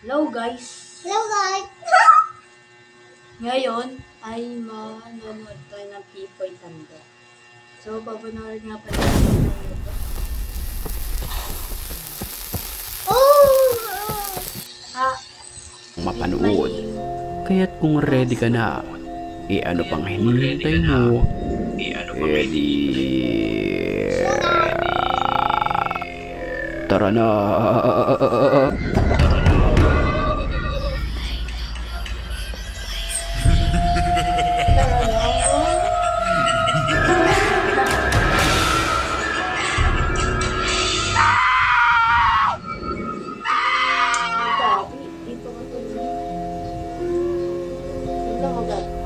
Hello guys! Hello guys! Ngayon ay manonood tayo ng Pipoy Tanda. So, papanoorin nga pala natin ng ito. Mapanood. Kaya't kung ready ka na, ano pang hinihintay mo? Tara na!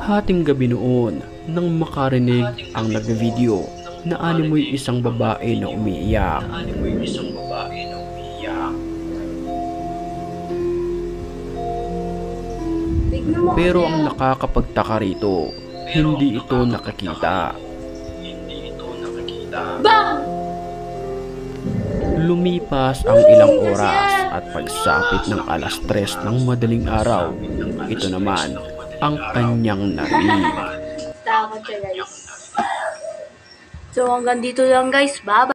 Hating gabi noon nang makarinig ang nag-video na animoy isang babae na umiiyak. Pero ang nakakapagtaka rito, hindi ito nakakita. Lumipas ang ilang oras at pagsapit ng alas 3 ng madaling araw, ito naman ang kanyang narinig. Takot siya guys. So hanggang dito lang guys. Bye-bye!